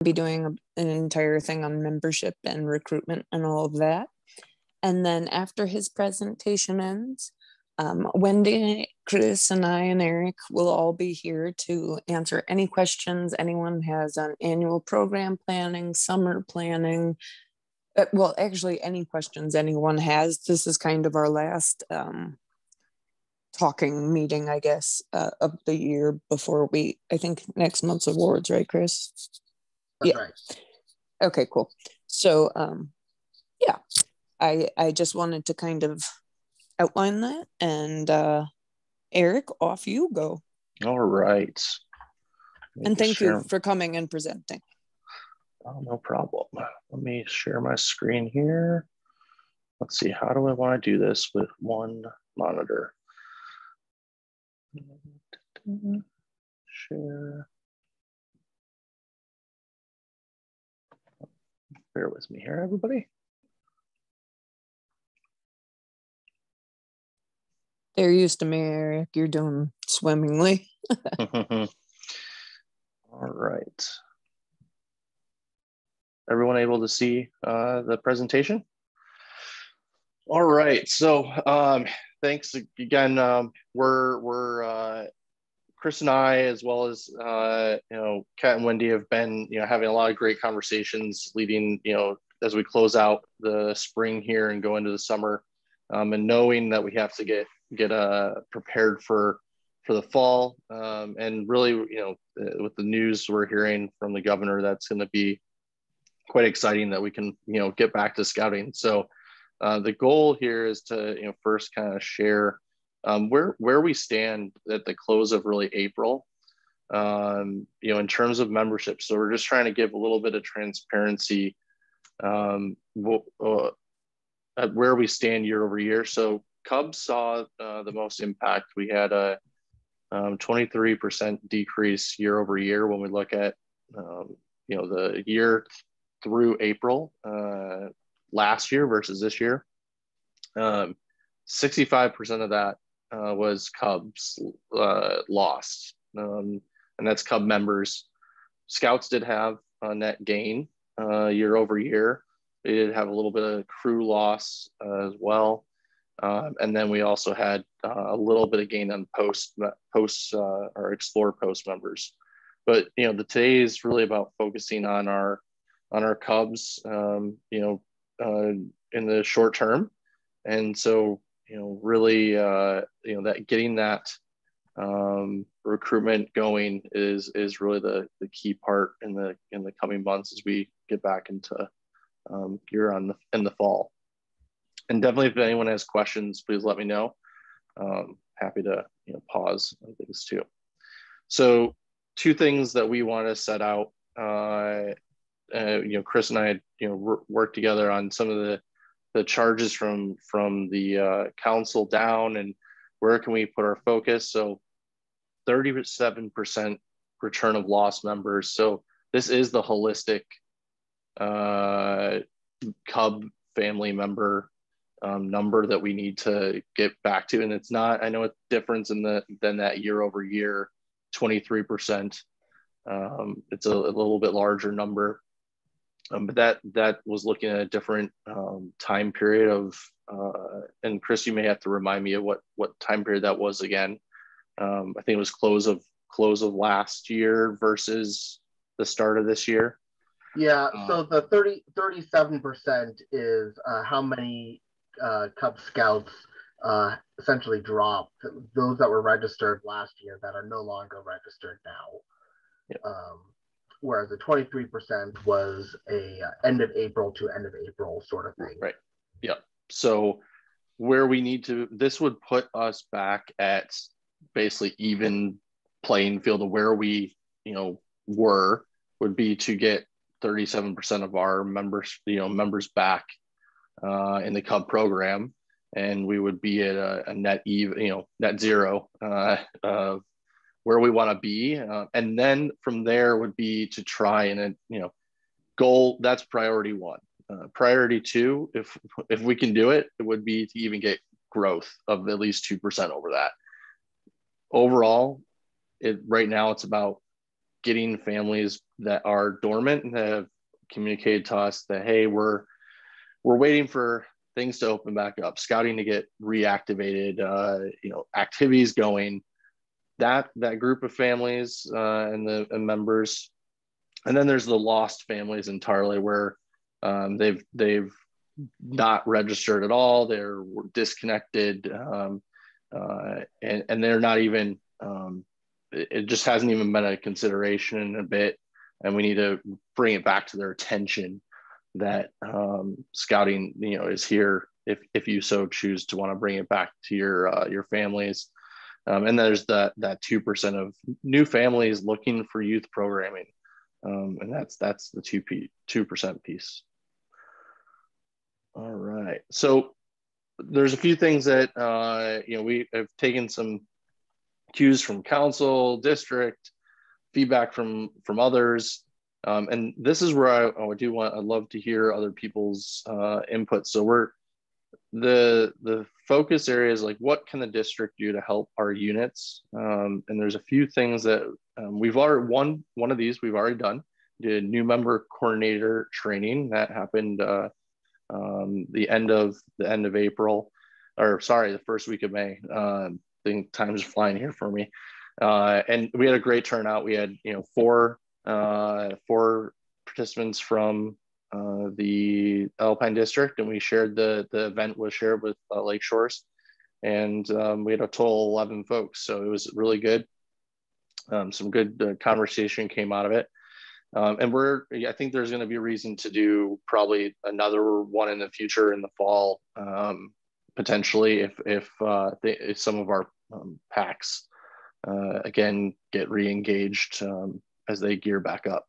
be doing an entire thing on membership and recruitment and all of that. And then after his presentation ends, Wendy, Chris, and I and Eric will all be here to answer any questions anyone has on annual program planning, summer planning. Well, actually, any questions anyone has. This is kind of our last talking meeting, I guess, of the year before I think next month's awards, right, Chris? That's right. Okay, cool. So, yeah, I just wanted to kind of outline that. And Eric, off you go. All right. And thank you for coming and presenting. Oh, no problem. Let me share my screen here. Let's see, how do I want to do this with one monitor? Share. Bear with me here, everybody. They're used to me, Eric. You're doing swimmingly. All right. Everyone able to see the presentation? All right. So thanks again. We're Chris and I, as well as Kat and Wendy, have been having a lot of great conversations leading as we close out the spring here and go into the summer, and knowing that we have to get prepared for the fall, and really with the news we're hearing from the governor, that's going to be quite exciting that we can get back to scouting. So the goal here is to first kind of share where we stand at the close of really April, in terms of membership. So we're just trying to give a little bit of transparency at where we stand year over year. So Cubs saw the most impact. We had a 23% decrease year over year when we look at the year through April last year versus this year. 65% of that was Cubs lost, and that's Cub members. Scouts did have a net gain year over year. They did have a little bit of crew loss as well. And then we also had a little bit of gain on posts or Explore Post members. But today is really about focusing on our Cubs, in the short term, and so really that getting that recruitment going is really the key part in the coming months as we get back into gear in the fall. And definitely, if anyone has questions, please let me know. Happy to pause on things too. So, two things that we want to set out. Chris and I had worked together on some of the charges from the council down, and where can we put our focus. So 37% return of lost members. So this is the holistic Cub family member number that we need to get back to. And it's not, I know it's different than that year over year, 23%. It's a little bit larger number. But that was looking at a different time period of, and Chris, you may have to remind me of what time period that was again. I think it was close of last year versus the start of this year. Yeah, so the 37% is how many Cub Scouts essentially dropped, those that were registered last year that are no longer registered now. Yep. Whereas the 23% was a end of April to end of April sort of thing. Right. Yeah. So where we need to, this would put us back at basically even playing field of where we, would be to get 37% of our members, members back in the Cub program, and we would be at a net even, net zero where we want to be, and then from there would be to try and goal. That's priority one. Priority two, if we can do it, it would be to even get growth of at least 2% over that. Overall, right now it's about getting families that are dormant and have communicated to us that, hey, we're waiting for things to open back up, scouting to get reactivated, activities going, that group of families and the members. And then there's the lost families entirely, where they've not registered at all. They're disconnected, and they're not even, it just hasn't even been a consideration in a bit. And we need to bring it back to their attention that scouting, is here if you so choose to want to bring it back to your families. And there's that 2% of new families looking for youth programming. And that's the 2% piece. All right. So there's a few things that, we have taken some cues from council, district, feedback from others. And this is where I'd love to hear other people's input. So the focus area is like, what can the district do to help our units? And there's a few things that we've already, one of these we've already done. Did new member coordinator training that happened the end of April, or sorry, the first week of May. I think time's flying here for me. And we had a great turnout. We had, four participants from the Alpine District, and we shared the event was shared with Lake Shores, and we had a total of 11 folks. So it was really good. Some good conversation came out of it. And I think there's going to be a reason to do probably another one in the future in the fall, potentially if some of our PACs again get re-engaged as they gear back up.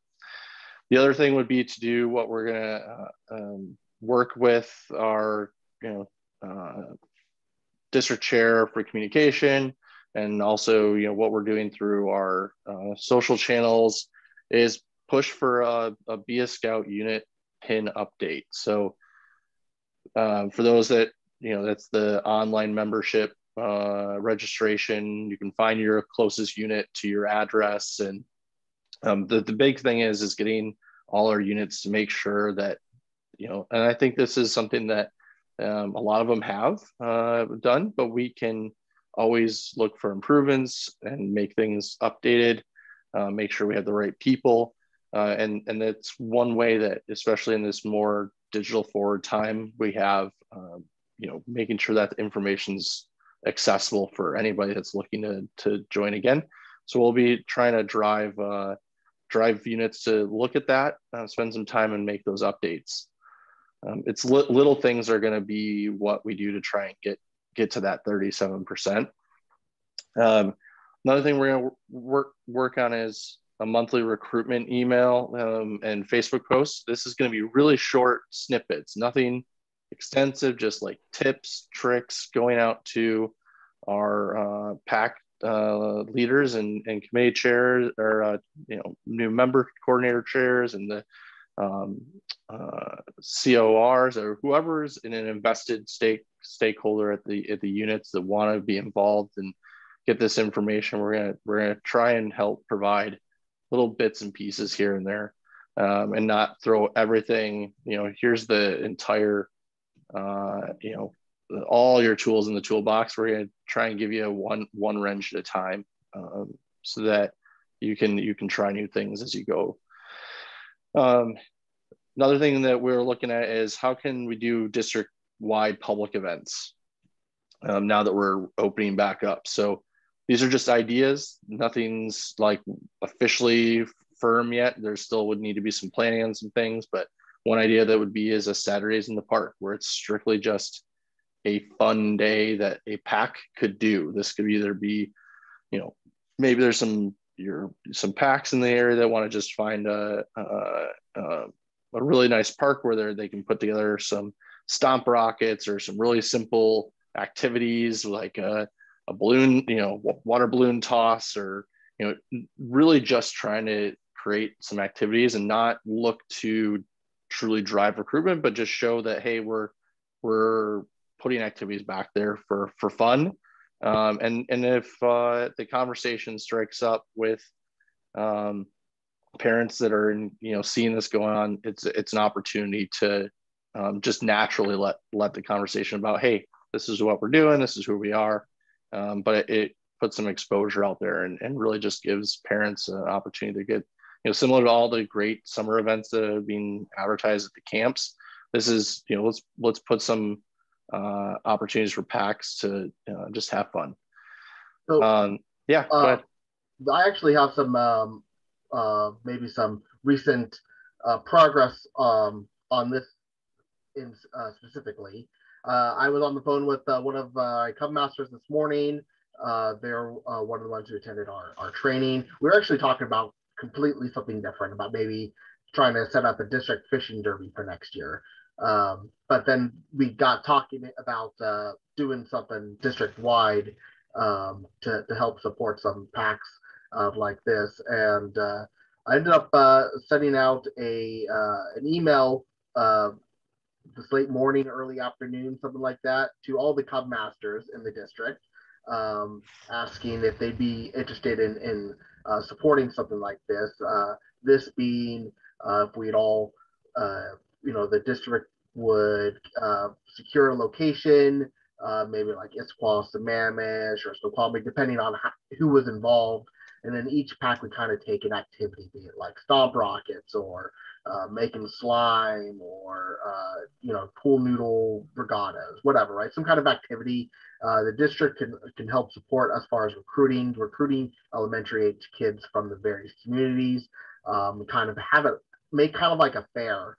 The other thing would be to do what we're going to work with our district chair for communication, and also what we're doing through our social channels is push for a Be a Scout unit pin update. So for those that, that's the online membership registration. You can find your closest unit to your address. And the big thing is getting all our units to make sure that, and I think this is something that a lot of them have done, but we can always look for improvements and make things updated, make sure we have the right people. And that's one way that, especially in this more digital forward time, we have, making sure that the information's accessible for anybody that's looking to join again. So we'll be trying to drive units to look at that, spend some time and make those updates. It's little things are going to be what we do to try and get to that 37%. Another thing we're going to work on is a monthly recruitment email and Facebook posts. This is going to be really short snippets, nothing extensive, just like tips, tricks, going out to our PAC leaders and committee chairs, or new member coordinator chairs, and the CORs, or whoever's in an invested stakeholder at the units that want to be involved and get this information. We're gonna try and help provide little bits and pieces here and there, and not throw everything. Here's the entire all your tools in the toolbox. We're going to try and give you one wrench at a time, so that you can try new things as you go. Another thing that we're looking at is how can we do district-wide public events now that we're opening back up. So these are just ideas. Nothing's like officially firm yet. There still would need to be some planning on some things, but one idea that would be is a Saturdays in the Park, where it's strictly just a fun day that a PAC could do. This could either be, maybe there's some PACs in the area that want to just find a really nice park where they can put together some stomp rockets or some really simple activities like a balloon, water balloon toss, or really just trying to create some activities and not look to truly drive recruitment, but just show that, hey, we're putting activities back there for fun. And if the conversation strikes up with parents that are seeing this going on, it's an opportunity to just naturally let the conversation about, hey, this is what we're doing, this is who we are, but it puts some exposure out there and really just gives parents an opportunity to get, similar to all the great summer events that are being advertised at the camps. This is, let's put some opportunities for PACs to just have fun. So, yeah, go ahead. I actually have some maybe some recent progress on this specifically. I was on the phone with one of my Cub Masters this morning. They're one of the ones who attended our training. We were actually talking about completely something different, about maybe trying to set up a district fishing derby for next year. But then we got talking about doing something district wide to help support some PACs like this. And I ended up sending out an email this late morning, early afternoon, something like that, to all the Cub Masters in the district, asking if they'd be interested in supporting something like this. This being if we'd all, the district would secure a location, maybe like Issaquah, Sammamish, or Snoqualmie, depending on who was involved. And then each PAC would kind of take an activity, be it like stomp rockets or making slime or, pool noodle regattas, whatever, right? Some kind of activity. The district can help support as far as recruiting elementary age kids from the various communities, kind of make kind of like a fair.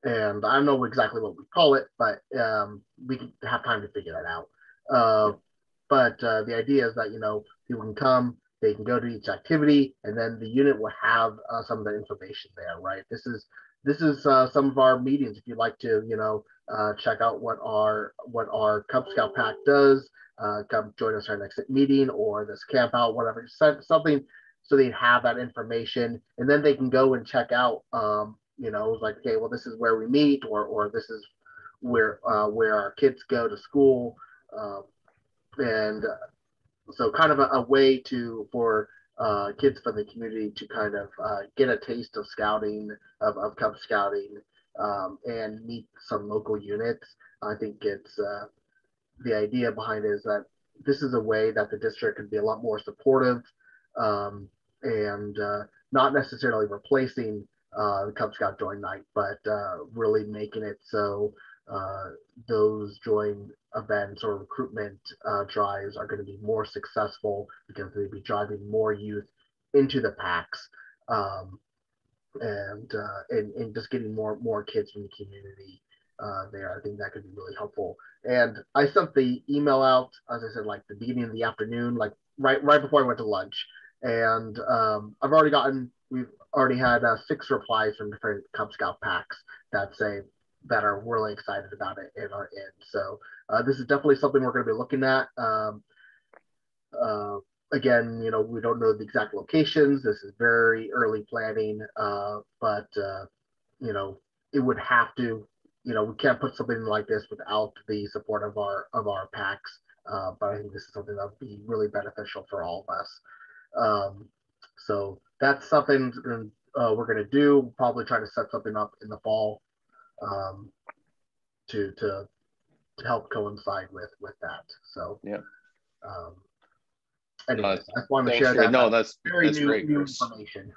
And I don't know exactly what we call it, but we can have time to figure that out. But the idea is that, people can come, they can go to each activity, and then the unit will have some of the information there, right? This is some of our meetings. If you'd like to, check out what our Cub Scout PAC does, come join us our next meeting or this camp out, whatever, something, so they have that information, and then they can go and check out, like, okay, well, this is where we meet, or this is where our kids go to school, and so kind of a way for kids from the community to kind of get a taste of scouting, of Cub Scouting, and meet some local units. I think it's the idea behind it is that this is a way that the district can be a lot more supportive, and not necessarily replacing the Cub Scout join night, but really making it so those join events or recruitment drives are going to be more successful because they'll be driving more youth into the PACs, and just getting more kids from the community there. I think that could be really helpful. And I sent the email out, as I said, like the beginning of the afternoon, like right before I went to lunch. And we've already had 6 replies from different Cub Scout PACs that are really excited about it and are in. So this is definitely something we're going to be looking at. Again, we don't know the exact locations. This is very early planning, but it would have to, we can't put something like this without the support of our PACs. But I think this is something that would be really beneficial for all of us. So that's something we're going to do. We'll probably try to set something up in the fall to help coincide with that. So yeah. Anyways, I just wanted to share that. No, that's very great, new information.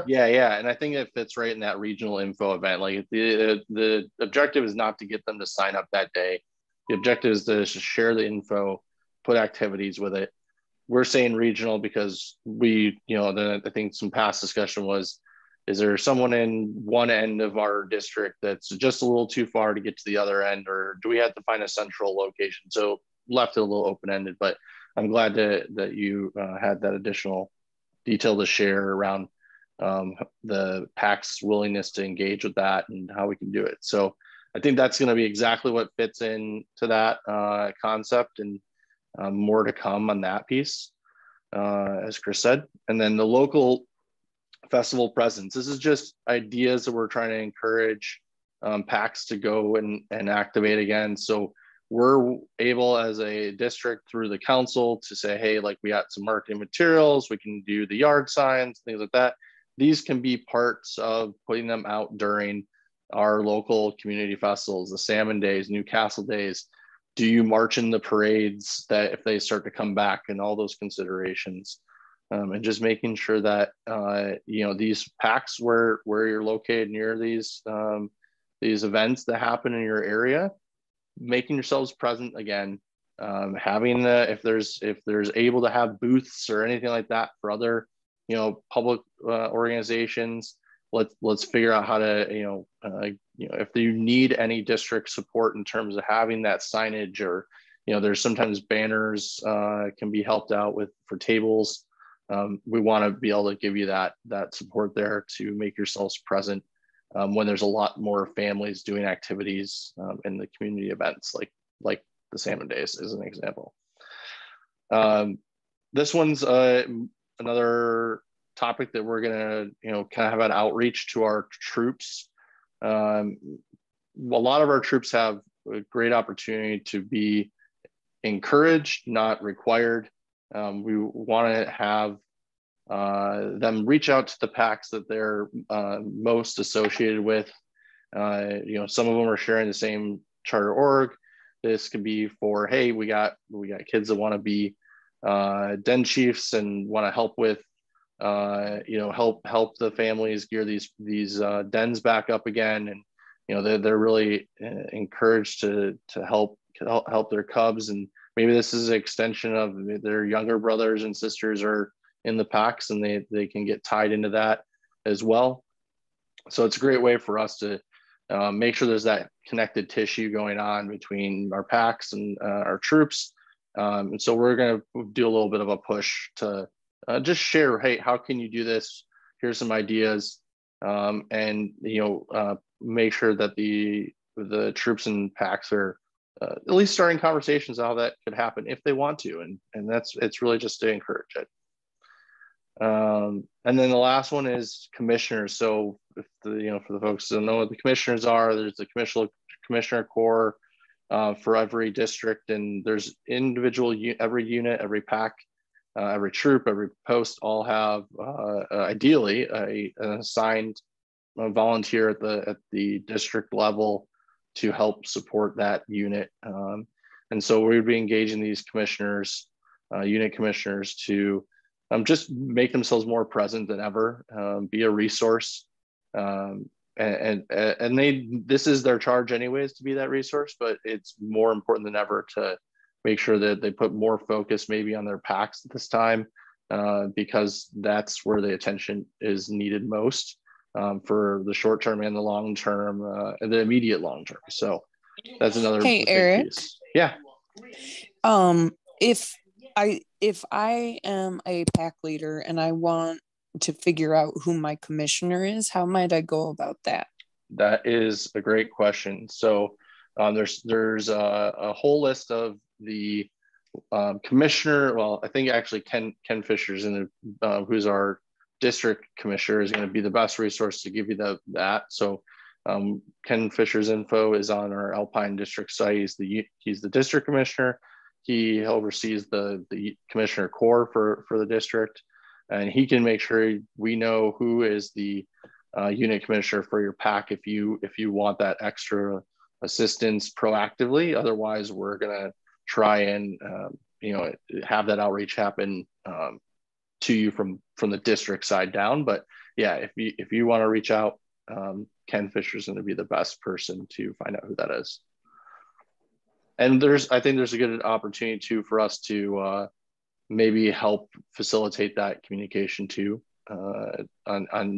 yeah, and I think it fits right in that regional info event. Like the objective is not to get them to sign up that day. The objective is to share the info, put activities with it. We're saying regional because I think some past discussion was, is there someone in one end of our district that's just a little too far to get to the other end, or do we have to find a central location? So left it a little open-ended, but I'm glad that you had that additional detail to share around the PAC's willingness to engage with that and how we can do it. So I think that's going to be exactly what fits into that concept, and more to come on that piece, as Chris said. And then the local festival presence. This is just ideas that we're trying to encourage PACs to go and activate again. So we're able as a district through the council to say, hey, like we got some marketing materials, we can do the yard signs, things like that. These can be parts of putting them out during our local community festivals, the Salmon Days, Newcastle Days. Do you march in the parades that if they start to come back, and all those considerations, and just making sure that these packs where you're located near these events that happen in your area, making yourselves present again, having if there's able to have booths or anything like that for other public organizations. Let's figure out how to if you need any district support in terms of having that signage, or there's sometimes banners can be helped out with for tables. We want to be able to give you that support there to make yourselves present when there's a lot more families doing activities in the community events, like the Salmon Days is an example. This one's another topic that we're gonna kind of have an outreach to our troops. A lot of our troops have a great opportunity to be encouraged, not required. We want to have them reach out to the packs that they're most associated with. Some of them are sharing the same charter org. This could be for, hey, we got kids that want to be den chiefs and want to help with help the families gear these dens back up again, and they're really encouraged to help their cubs. And maybe this is an extension of their younger brothers and sisters are in the packs, and they can get tied into that as well. So it's a great way for us to make sure there's that connected tissue going on between our packs and our troops. And so we're going to do a little bit of a push to just share, hey, how can you do this? Here's some ideas, and make sure that the troops and packs are at least starting conversations how that could happen if they want to, and it's really just to encourage it. And then the last one is commissioners. So if for the folks that don't know what the commissioners are, there's the commissioner corps for every district, and there's every unit, every pack, every troop, every post all have ideally an assigned volunteer at the district level to help support that unit. And so we would be engaging these commissioners, unit commissioners, to just make themselves more present than ever, be a resource. And this is their charge anyways, to be that resource, but it's more important than ever to make sure that they put more focus maybe on their packs at this time, because that's where the attention is needed most, for the short term and the long term, and the immediate long term. So that's another big Eric piece. Yeah. If I am a pack leader and I want to figure out who my commissioner is, how might I go about that? That is a great question. So there's a whole list of the commissioner. Well, I think actually Ken Fisher's who's our district commissioner, is going to be the best resource to give you that. So Ken Fisher's info is on our Alpine district site. He's the district commissioner. He oversees the commissioner corps for the district, and he can make sure we know who is the unit commissioner for your pack if you want that extra assistance proactively. Otherwise, we're gonna try and have that outreach happen to you from the district side down. But yeah, if you want to reach out, Ken Fisher's going to be the best person to find out who that is. And I think there's a good opportunity too for us to maybe help facilitate that communication too, on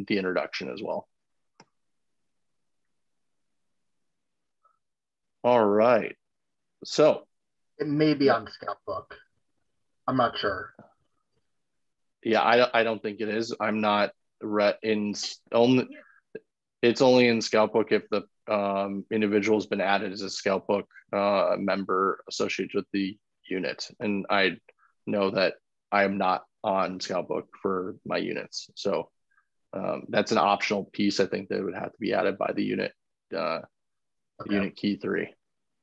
the introduction as well. All right. So it may be on Scout Book. I'm not sure. Yeah, I don't think it is. I'm not it's only in Scout Book if the individual has been added as a Scout Book member associated with the unit. And I know that I am not on Scout Book for my units. So that's an optional piece. I think that would have to be added by the unit, Unit Key 3.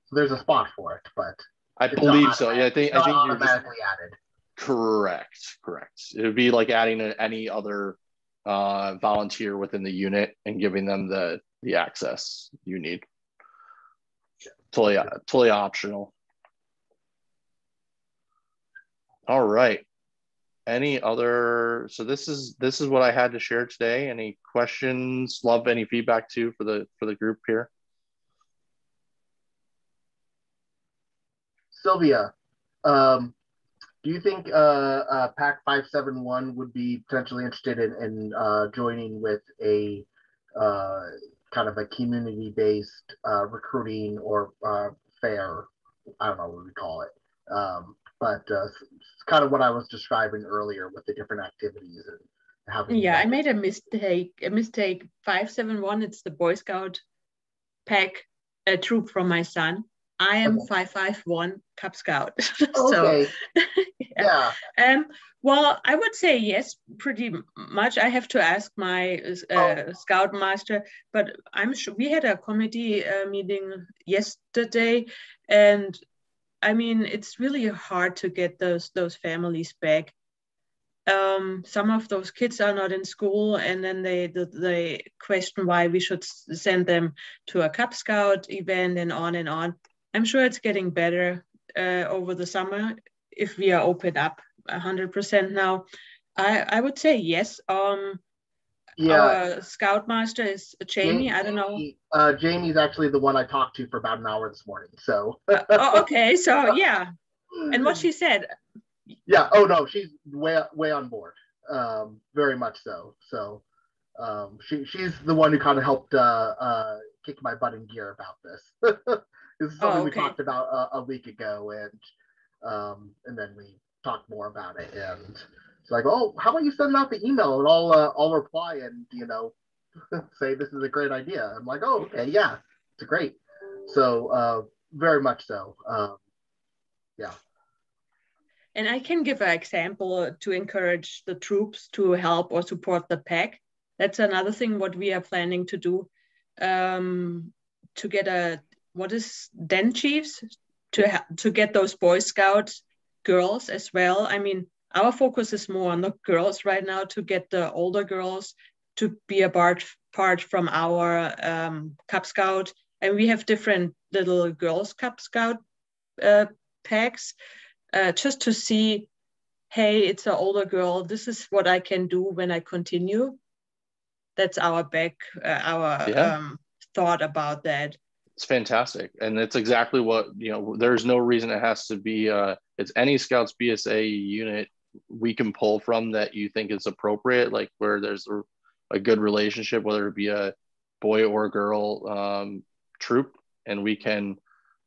So there's a spot for it, but I believe so. Yeah, I think you're automatically added. Correct. It would be like adding any other volunteer within the unit and giving them the access you need. Totally optional. All right. Any other? So this is what I had to share today. Any questions? Love any feedback too for the group here. Sylvia, do you think PAC 571 would be potentially interested in joining with a kind of a community-based recruiting or fair? I don't know what we call it. But it's kind of what I was describing earlier with the different activities and having. Yeah, I made a mistake. 571. It's the Boy Scout pack, a troop from my son. I am 551 Cub Scout. Okay. Yeah. Well, I would say yes, pretty much. I have to ask my scout master, but I'm sure we had a committee meeting yesterday, and I mean, it's really hard to get those families back. Some of those kids are not in school, and then they question why we should send them to a Cub Scout event and on and on. I'm sure it's getting better over the summer if we are open up 100% now. I would say yes. Our scoutmaster is Jamie. I don't know. Jamie's actually the one I talked to for about an hour this morning. So. Okay. So yeah, and what she said. Yeah. Oh no, she's way on board. Very much so. So, she's the one who kind of helped kick my butt in gear about this. This is something we talked about a week ago, and then we talked more about it, and it's like, oh, how about you send out the email and I'll reply and say this is a great idea. I'm like, oh, okay, yeah, it's great. So very much so. Yeah. And I can give an example to encourage the troops to help or support the pack. That's another thing what we are planning to do, to get den chiefs, to get those Boy Scouts girls as well. I mean, our focus is more on the girls right now, to get the older girls to be a part from our Cub Scout. And we have different little girls Cub Scout packs, just to see, hey, it's an older girl. This is what I can do when I continue. That's our thought about that. It's fantastic. And it's exactly what, there's no reason it has to be, it's any Scouts BSA unit we can pull from that you think is appropriate, like where there's a good relationship, whether it be a boy or girl troop, and we can,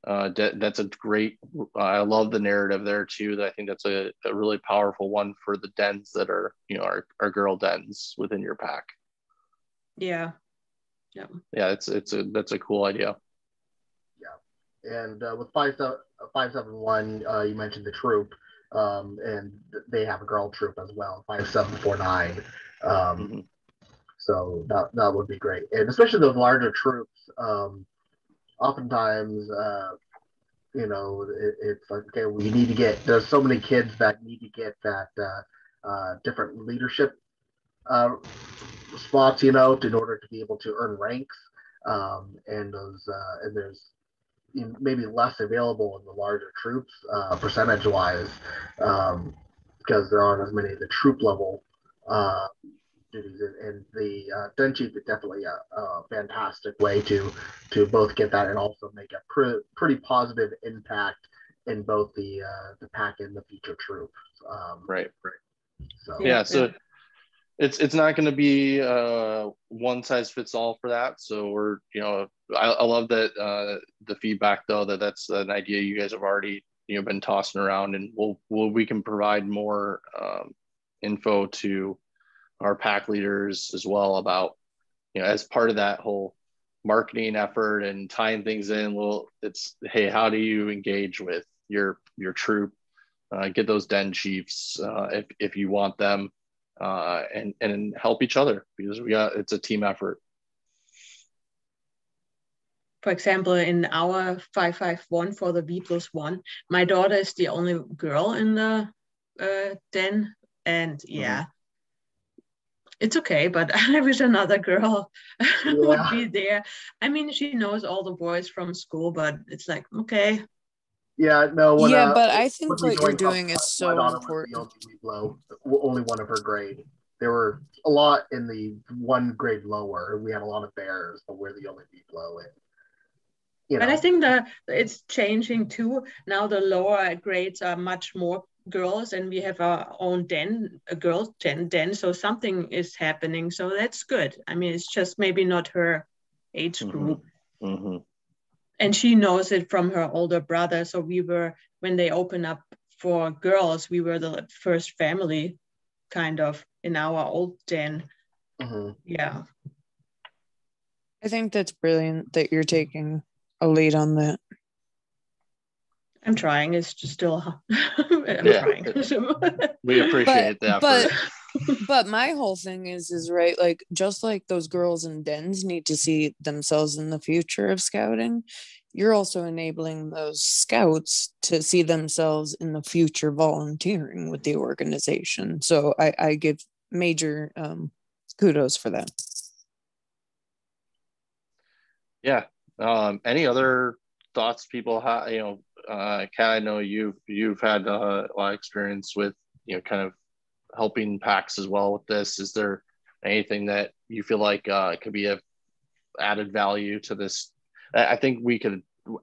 that's a great, I love the narrative there too. I think that's a really powerful one for the dens that are, our girl dens within your pack. Yeah. That's a cool idea. And with 571, you mentioned the troop, and they have a girl troop as well, 5749. So that would be great, and especially those larger troops. Oftentimes, it's like, okay, we need to get. There's so many kids that need to get that different leadership spots, in order to be able to earn ranks, and there's maybe less available in the larger troops percentage wise, because there aren't as many of the troop level duties, and the den chief is definitely a fantastic way to both get that and also make a pretty positive impact in both the pack and the future troop. Right. So so it's not going to be one size fits all for that. So we're, I love that the feedback though, that's an idea you guys have already, been tossing around, and we can provide more info to our pack leaders as well about, as part of that whole marketing effort and tying things in. Well, it's, hey, how do you engage with your troop, get those den chiefs if you want them, and help each other, because it's a team effort. for example, in our 551 for the V+1, my daughter is the only girl in the den, and yeah, it's okay, but I wish another girl would be there. I mean, she knows all the boys from school, but it's like, okay. Yeah, no. But I think what you're doing is so important. Only one of her grade. There were a lot in the one grade lower. We had a lot of bears, but we're the only below it. But I think that it's changing too. Now the lower grades are much more girls, and we have our own den, a girls' den. So something is happening. So that's good. I mean, it's just maybe not her age group. And she knows it from her older brother. So we were, when they opened up for girls, we were the first family kind of in our old den. Yeah. I think that's brilliant that you're taking a lead on that. I'm trying. It's just still, I'm trying. We appreciate that. But my whole thing is right, like, just like those girls in dens need to see themselves in the future of scouting, you're also enabling those scouts to see themselves in the future volunteering with the organization. So I give major kudos for that. Yeah. Any other thoughts people have? Kat, I know you've had a lot of experience with, kind of helping packs as well with this. Is there anything that you feel like could be of added value to this? I think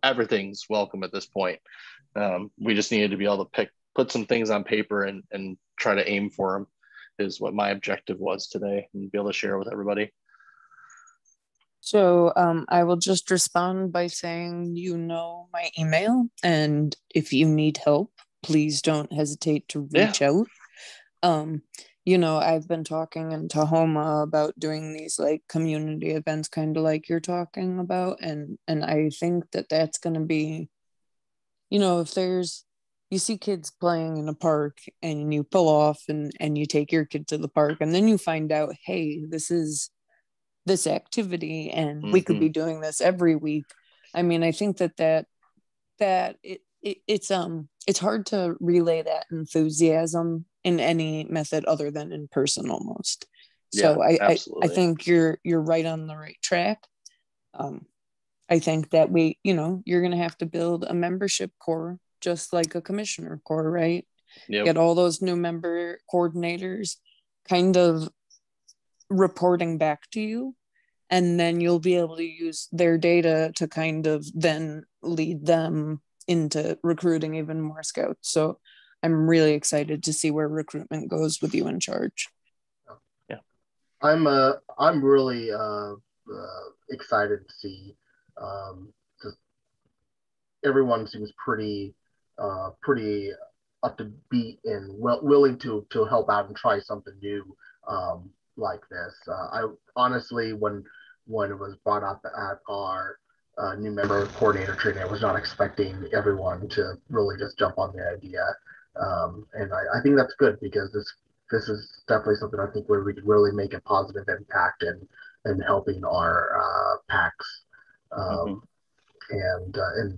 everything's welcome at this point. We just needed to be able to put some things on paper and try to aim for them is what my objective was today, and be able to share with everybody. So I will just respond by saying, my email, and if you need help, please don't hesitate to reach out. I've been talking in Tahoma about doing these like community events, kind of like you're talking about, and I think that that's going to be, if you see kids playing in a park and you pull off and you take your kid to the park, and then you find out, hey, this is this activity and we could be doing this every week. I mean, I think that it's hard to relay that enthusiasm in any method other than in person almost. So I think you're right on the right track. I think that you're going to have to build a membership core, just like a commissioner core, right? Yep. Get all those new member coordinators kind of reporting back to you, and then you'll be able to use their data to kind of then lead them into recruiting even more scouts. So I'm really excited to see where recruitment goes with you in charge. Yeah, I'm really excited to see. Just everyone seems pretty up to beat and willing to help out and try something new like this. I honestly, when it was brought up at our new member coordinator training, I was not expecting everyone to really just jump on the idea. And I think that's good, because this is definitely something I think where we could really make a positive impact in helping our packs, and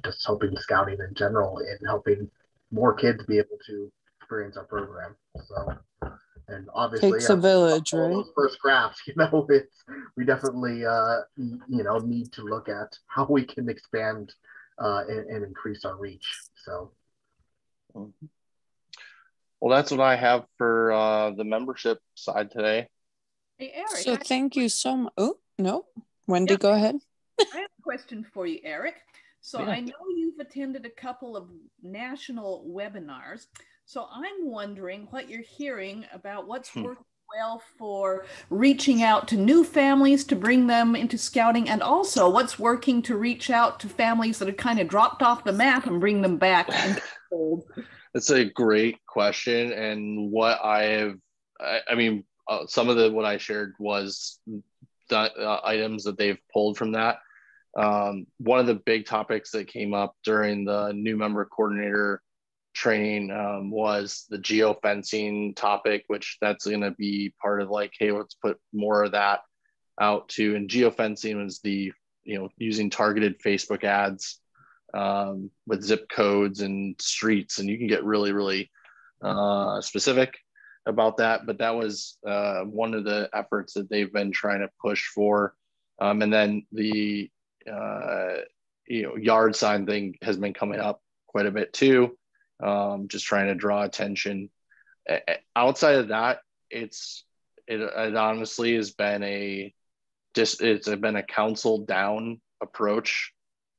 just helping scouting in general, and helping more kids be able to experience our program. So, and obviously, takes a village, right? Those first crafts, we definitely need to look at how we can expand and increase our reach. So. Well, that's what I have for the membership side today. Hey, Eric. So thank you so much. Oh, no. Wendy, go ahead. I have a question for you, Eric. So I know you've attended a couple of national webinars. So I'm wondering what you're hearing about what's working well for reaching out to new families to bring them into scouting, and also what's working to reach out to families that have kind of dropped off the map and bring them back into the fold. That's a great question. And what some of what I shared was the items that they've pulled from that. One of the big topics that came up during the new member coordinator training was the geofencing topic, which that's going to be part of like, hey, let's put more of that out too. And geofencing was using targeted Facebook ads with zip codes and streets, and you can get really, really specific about that. But that was one of the efforts that they've been trying to push for. And then the yard sign thing has been coming up quite a bit too, just trying to draw attention. Outside of that, it honestly has been it's been a council down approach,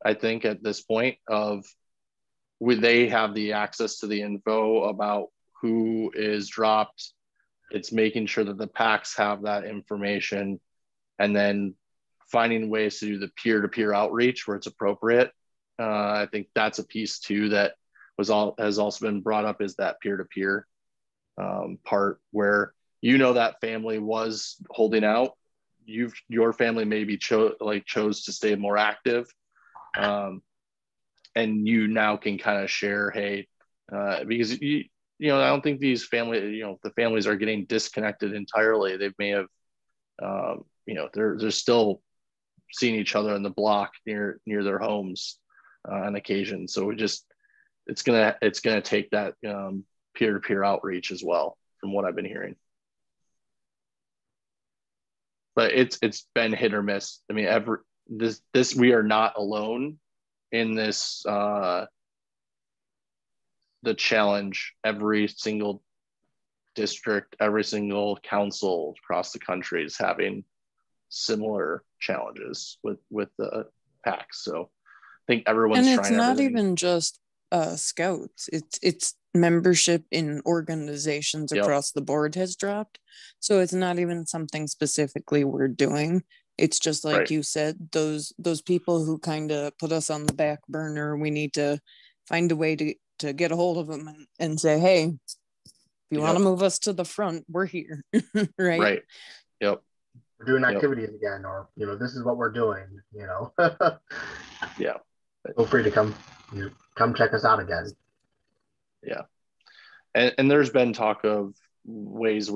I think, at this point of they have the access to the info about who is dropped. It's making sure that the PACs have that information, and then finding ways to do the peer-to-peer outreach where it's appropriate. I think that's a piece too that has also been brought up, is that peer-to-peer part where that family was holding out. Your family maybe chose to stay more active, and you now can kind of share, hey, because I don't think these the families are getting disconnected entirely. They may have, they're still seeing each other in the block near their homes on occasion. So it's gonna take that peer-to-peer outreach as well, from what I've been hearing. But it's been hit or miss. I mean, we are not alone in this. The challenge, every single district, every single council across the country is having similar challenges with the PACs. So I think everyone's trying. And it's not even just scouts. It's membership in organizations across the board has dropped. So it's not even something specifically we're doing. It's just like you said, those people who kind of put us on the back burner. We need to find a way to get a hold of them and say, hey, if you want to move us to the front, we're here. Right. Yep. We're doing activities again, or this is what we're doing. Yeah. Feel free to come check us out again. Yeah. And there's been talk of ways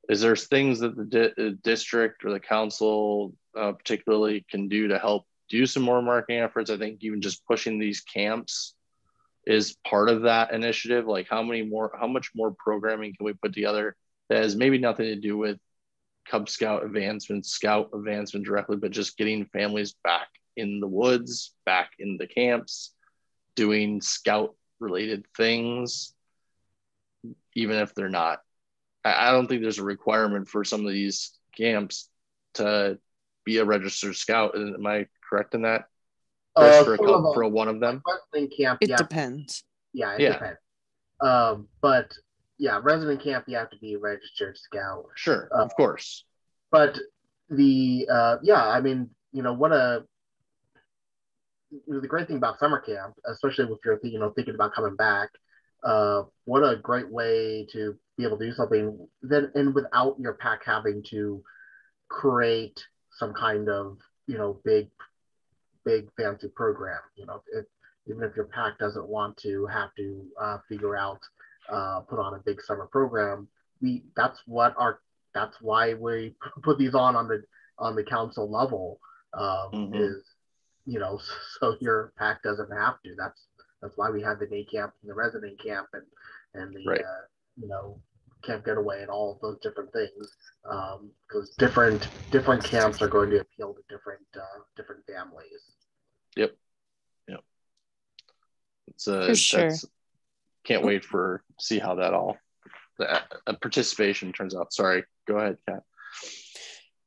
is there things that the district or the council particularly can do to help do some more marketing efforts? I think even just pushing these camps is part of that initiative. Like how much more programming can we put together that has maybe nothing to do with Cub Scout advancement directly, but just getting families back in the woods, back in the camps, doing scout related things, even if they're not. I don't think there's a requirement for some of these camps to be a registered scout. Am I correct in that? For one of them? Wrestling camp, it depends. Yeah, it depends. But yeah, resident camp, you have to be a registered scout. Sure, of course. But the the great thing about summer camp, especially if you're thinking about coming back, what a great way to be able to do something then, and without your PAC having to create some kind of big fancy program. Even if your PAC doesn't want to have to figure out put on a big summer program, that's why we put these on the council level, is so your PAC doesn't have to. That's why we have the day camp and the resident camp and the camp getaway and all of those different things, because different camps are going to appeal to different families. Yep. It's for sure. Can't wait for see how that all participation turns out. Sorry, go ahead, Kat.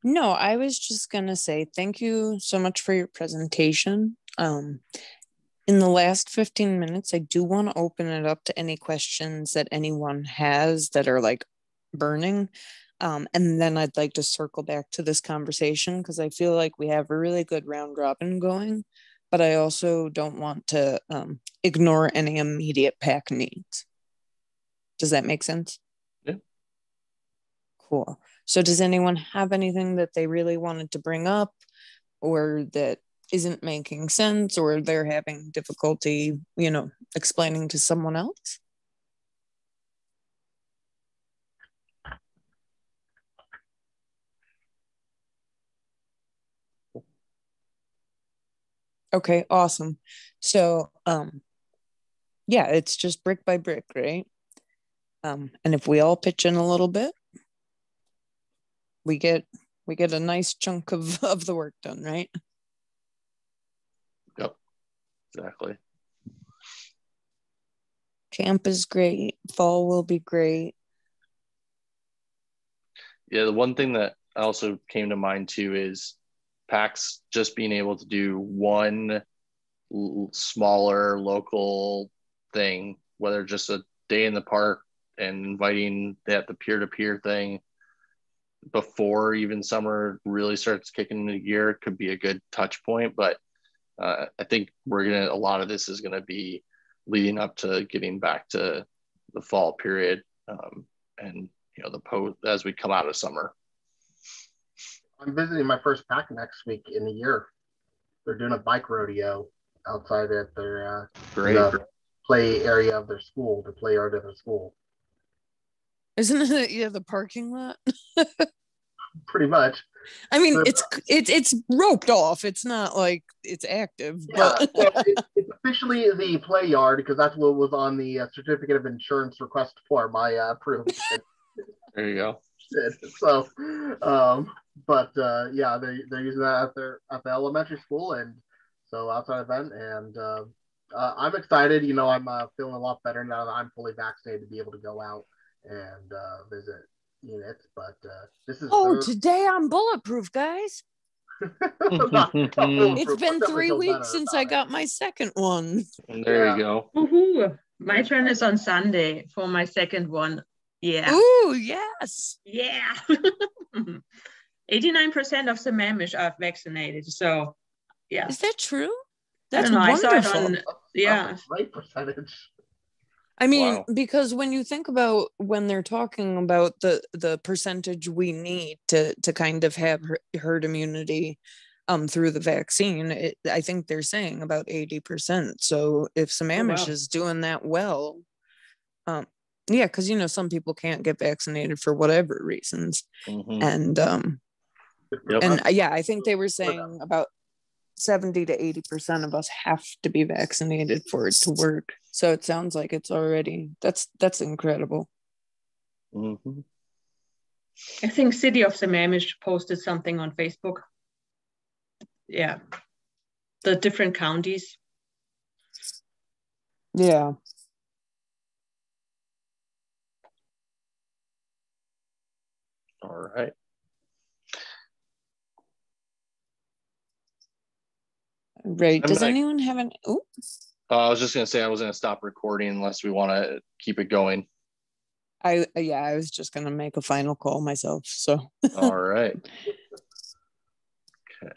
No, I was just gonna say thank you so much for your presentation. In the last 15 minutes, I do want to open it up to any questions that anyone has that are like burning. And then I'd like to circle back to this conversation because I feel like we have a really good round robin going, but I also don't want to ignore any immediate PAC needs. Does that make sense? Yeah. Cool. So does anyone have anything that they really wanted to bring up or that isn't making sense or they're having difficulty, explaining to someone else? Okay, awesome. So, yeah, it's just brick by brick, right? And if we all pitch in a little bit, we get a nice chunk of the work done, right? Yep, exactly. Camp is great. Fall will be great. Yeah, the one thing that also came to mind too is PAX just being able to do one smaller local thing, whether just a day in the park and inviting that the peer-to-peer thing before even summer really starts kicking into gear could be a good touch point. But I think a lot of this is gonna be leading up to getting back to the fall period, and the post as we come out of summer. I'm visiting my first pack next week in a year. They're doing a bike rodeo outside at their the play area of their school, the play area of their school. Isn't it the parking lot? Pretty much. I mean, it's roped off. It's not like it's active. Yeah, but well, it's officially the play yard because that's what was on the certificate of insurance request form I approved. There you go. So, but yeah, they're using that at the elementary school, and so outside event, and I'm excited. I'm feeling a lot better now that I'm fully vaccinated to be able to go out and visit units. But this is today I'm bulletproof, guys. not It's been 3 weeks since I got my second one. There you go. Woohoo! My turn is on Sunday for my second one. Yeah. Ooh, yes. Yeah. 89% of the Mamish are vaccinated. So, yeah. Is that true? That's wonderful. I saw it on, yeah. Great percentage. I mean, because when you think about when they're talking about the percentage we need to kind of have herd immunity through the vaccine, I think they're saying about 80%. So if Sammamish is doing that well, yeah, because some people can't get vaccinated for whatever reasons, and and yeah, I think they were saying about 70 to 80% of us have to be vaccinated for it to work. So it sounds like it's already that's incredible. I think City of Sammamish posted something on Facebook. Yeah, the different counties. Yeah. All right. Right. Does anyone have an? I was just gonna say I was gonna stop recording unless we want to keep it going. I was just gonna make a final call myself. So. All right. Okay.